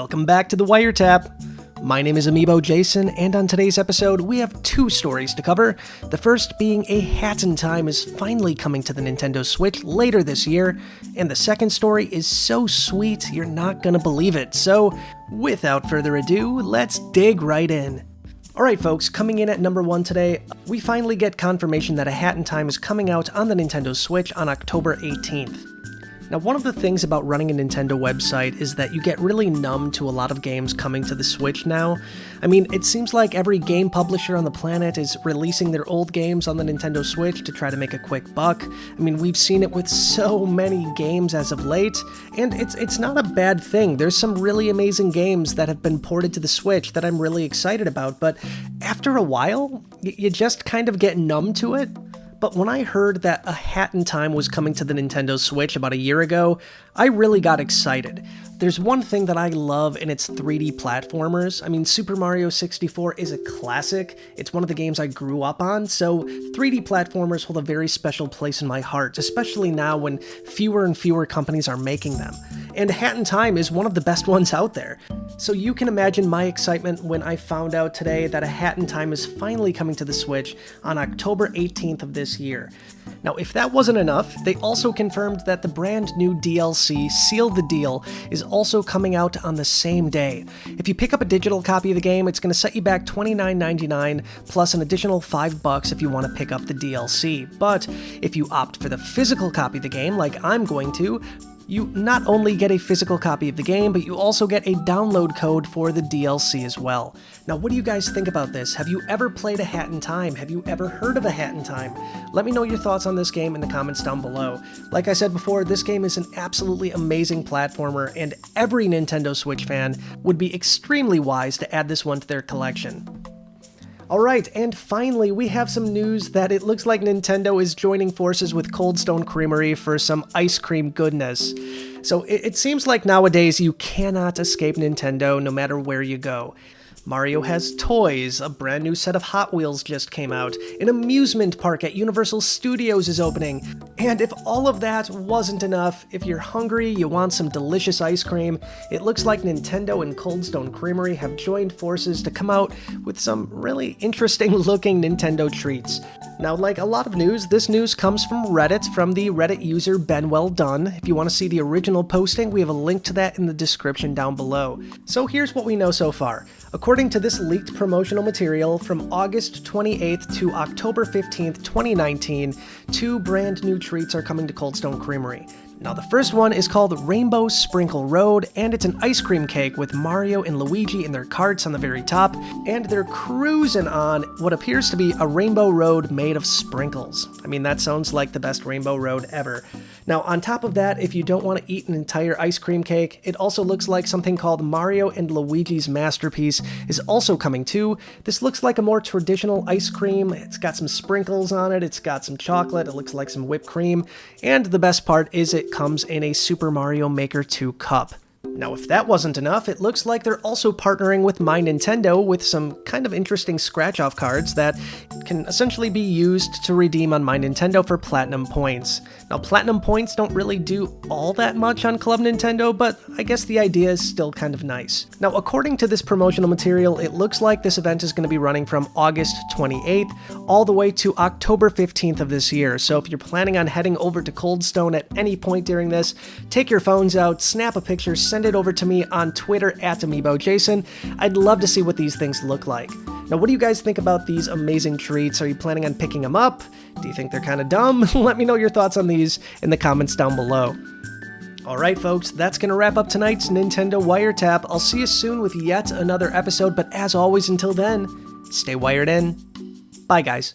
Welcome back to the Wiretap. My name is Amiibo Jason, and on today's episode, we have two stories to cover. The first being A Hat in Time is finally coming to the Nintendo Switch later this year, and the second story is so sweet you're not gonna believe it. So, without further ado, let's dig right in. Alright folks, coming in at number 1 today, we finally get confirmation that A Hat in Time is coming out on the Nintendo Switch on October 18th. Now, one of the things about running a Nintendo website is that you get really numb to a lot of games coming to the Switch now. I mean, it seems like every game publisher on the planet is releasing their old games on the Nintendo Switch to try to make a quick buck. I mean, we've seen it with so many games as of late, and it's not a bad thing. There's some really amazing games that have been ported to the Switch that I'm really excited about, but after a while, you just kind of get numb to it. But when I heard that A Hat in Time was coming to the Nintendo Switch about a year ago, I really got excited. There's one thing that I love, and it's 3D platformers. I mean, Super Mario 64 is a classic. It's one of the games I grew up on, so 3D platformers hold a very special place in my heart, especially now when fewer and fewer companies are making them. And A Hat in Time is one of the best ones out there. So you can imagine my excitement when I found out today that A Hat in Time is finally coming to the Switch on October 18th of this year. Now, if that wasn't enough, they also confirmed that the brand new DLC, Seal the Deal, is also coming out on the same day. If you pick up a digital copy of the game, it's going to set you back $29.99 plus an additional $5 if you want to pick up the DLC. But if you opt for the physical copy of the game, like I'm going to, you not only get a physical copy of the game, but you also get a download code for the DLC as well. Now, what do you guys think about this? Have you ever played A Hat in Time? Have you ever heard of A Hat in Time? Let me know your thoughts on this game in the comments down below. Like I said before, this game is an absolutely amazing platformer, and every Nintendo Switch fan would be extremely wise to add this one to their collection. Alright, and finally, we have some news that it looks like Nintendo is joining forces with Cold Stone Creamery for some ice cream goodness. So it seems like nowadays you cannot escape Nintendo no matter where you go. Mario has toys, a brand new set of Hot Wheels just came out, an amusement park at Universal Studios is opening, and if all of that wasn't enough, if you're hungry, you want some delicious ice cream, it looks like Nintendo and Cold Stone Creamery have joined forces to come out with some really interesting looking Nintendo treats. Now, like a lot of news, this news comes from Reddit, from the Reddit user BenWellDone. If you want to see the original posting, we have a link to that in the description down below. So here's what we know so far. According to this leaked promotional material, from August 28th to October 15th, 2019, two brand new treats are coming to Cold Stone Creamery. Now, the first one is called Rainbow Sprinkle Road, and it's an ice cream cake with Mario and Luigi in their carts on the very top, and they're cruising on what appears to be a rainbow road made of sprinkles. I mean, that sounds like the best rainbow road ever. Now, on top of that, if you don't want to eat an entire ice cream cake, it also looks like something called Mario and Luigi's Masterpiece is also coming too. This looks like a more traditional ice cream. It's got some sprinkles on it, it's got some chocolate, it looks like some whipped cream, and the best part is it comes in a Super Mario Maker 2 cup. Now, if that wasn't enough, it looks like they're also partnering with My Nintendo with some kind of interesting scratch-off cards that can essentially be used to redeem on My Nintendo for Platinum Points. Now, Platinum Points don't really do all that much on Club Nintendo, but I guess the idea is still kind of nice. Now, according to this promotional material, it looks like this event is going to be running from August 28th all the way to October 15th of this year. So if you're planning on heading over to Cold Stone at any point during this, take your phones out, snap a picture, send it over to me on Twitter at AmiiboJason. I'd love to see what these things look like. Now, what do you guys think about these amazing treats? Are you planning on picking them up? Do you think they're kind of dumb? Let me know your thoughts on these in the comments down below. Alright folks, that's going to wrap up tonight's Nintendo Wiretap. I'll see you soon with yet another episode, but as always, until then, stay wired in. Bye guys.